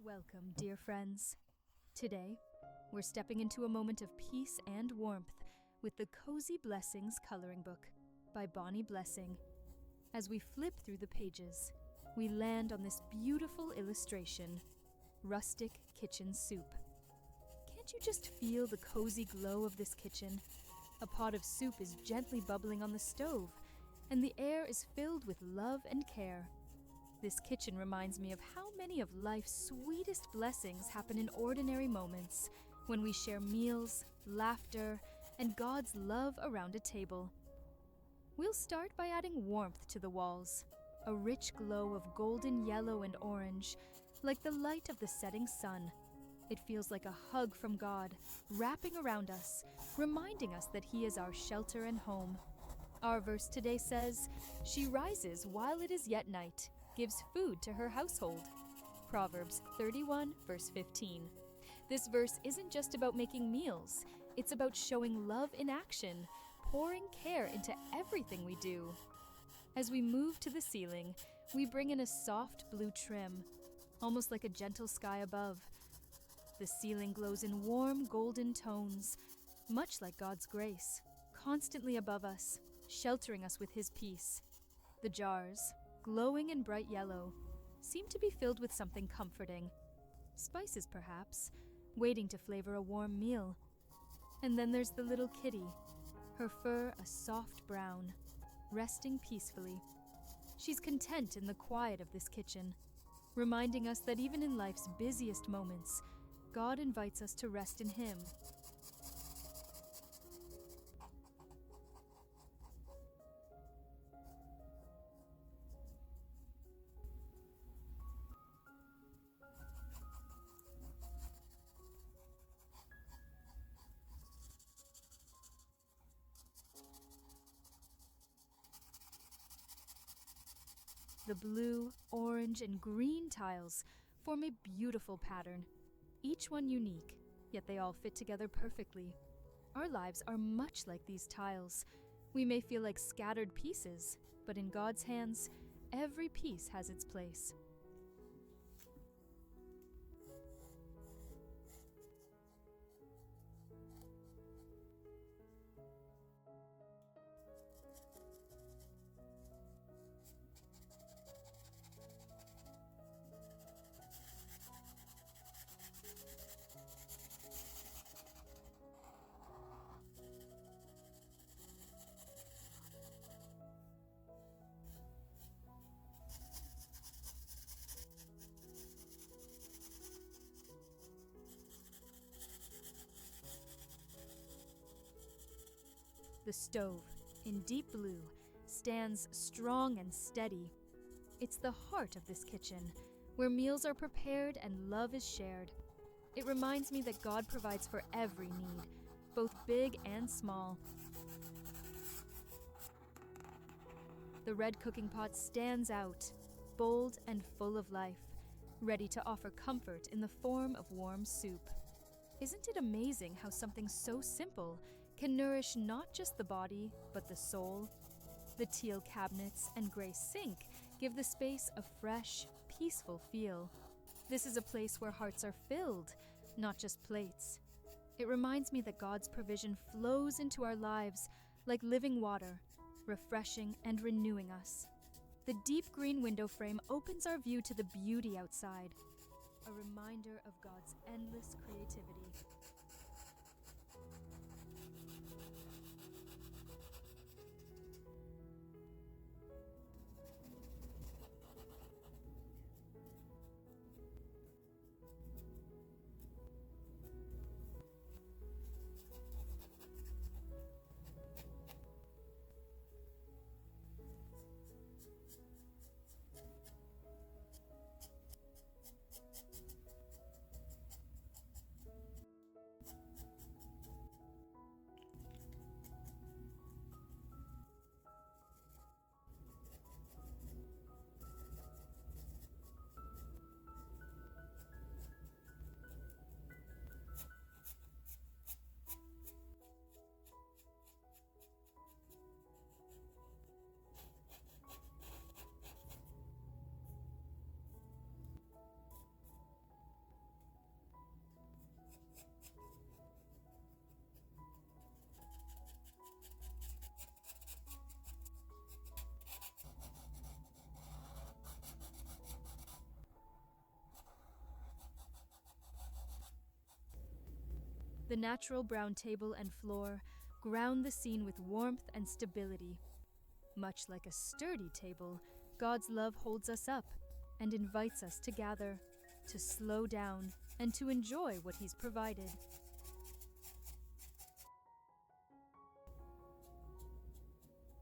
Welcome, dear friends. Today, we're stepping into a moment of peace and warmth with the Cozy Blessings coloring book by Bonni Blessing. As we flip through the pages, we land on this beautiful illustration, Rustic Kitchen Soup. Can't you just feel the cozy glow of this kitchen? A pot of soup is gently bubbling on the stove, and the air is filled with love and care. This kitchen reminds me of how many of life's sweetest blessings happen in ordinary moments, when we share meals, laughter, and God's love around a table. We'll start by adding warmth to the walls, a rich glow of golden yellow and orange, like the light of the setting sun. It feels like a hug from God, wrapping around us, reminding us that He is our shelter and home. Our verse today says, "She rises while it is yet night, gives food to her household." Proverbs 31, verse 15. This verse isn't just about making meals, it's about showing love in action, pouring care into everything we do. As we move to the ceiling, we bring in a soft blue trim, almost like a gentle sky above. The ceiling glows in warm golden tones, much like God's grace, constantly above us, sheltering us with His peace. The jars, glowing in bright yellow, seem to be filled with something comforting. Spices, perhaps, waiting to flavor a warm meal. And then there's the little kitty, her fur a soft brown, resting peacefully. She's content in the quiet of this kitchen, reminding us that even in life's busiest moments, God invites us to rest in Him. The blue, orange, and green tiles form a beautiful pattern, each one unique, yet they all fit together perfectly. Our lives are much like these tiles. We may feel like scattered pieces, but in God's hands, every piece has its place. The stove, in deep blue, stands strong and steady. It's the heart of this kitchen, where meals are prepared and love is shared. It reminds me that God provides for every need, both big and small. The red cooking pot stands out, bold and full of life, ready to offer comfort in the form of warm soup. Isn't it amazing how something so simple can nourish not just the body, but the soul? The teal cabinets and gray sink give the space a fresh, peaceful feel. This is a place where hearts are filled, not just plates. It reminds me that God's provision flows into our lives like living water, refreshing and renewing us. The deep green window frame opens our view to the beauty outside, a reminder of God's endless creativity. The natural brown table and floor ground the scene with warmth and stability. Much like a sturdy table, God's love holds us up and invites us to gather, to slow down, and to enjoy what He's provided.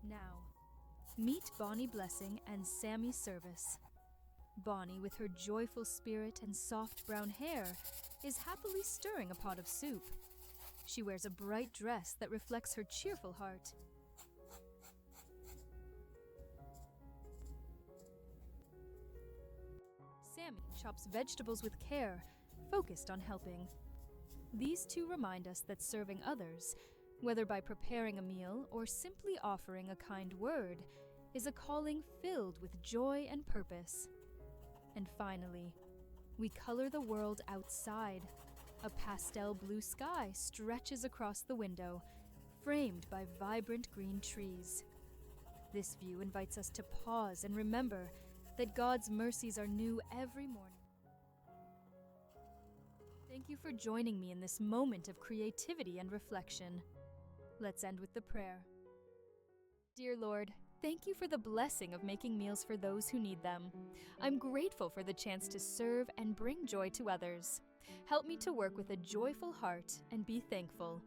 Now, meet Bonni Blessing and Sammy Service. Bonni, with her joyful spirit and soft brown hair, is happily stirring a pot of soup. She wears a bright dress that reflects her cheerful heart. Sammy chops vegetables with care, focused on helping. These two remind us that serving others, whether by preparing a meal or simply offering a kind word, is a calling filled with joy and purpose. And finally, we color the world outside. A pastel blue sky stretches across the window, framed by vibrant green trees. This view invites us to pause and remember that God's mercies are new every morning. Thank you for joining me in this moment of creativity and reflection. Let's end with the prayer. Dear Lord, thank you for the blessing of making meals for those who need them. I'm grateful for the chance to serve and bring joy to others. Help me to work with a joyful heart and be thankful.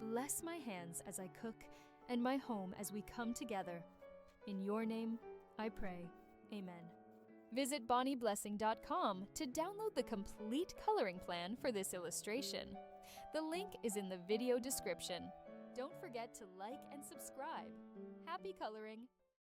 Bless my hands as I cook and my home as we come together. In your name, I pray. Amen. Visit bonniblessing.com to download the complete coloring plan for this illustration. The link is in the video description. Don't forget to like and subscribe. Happy coloring!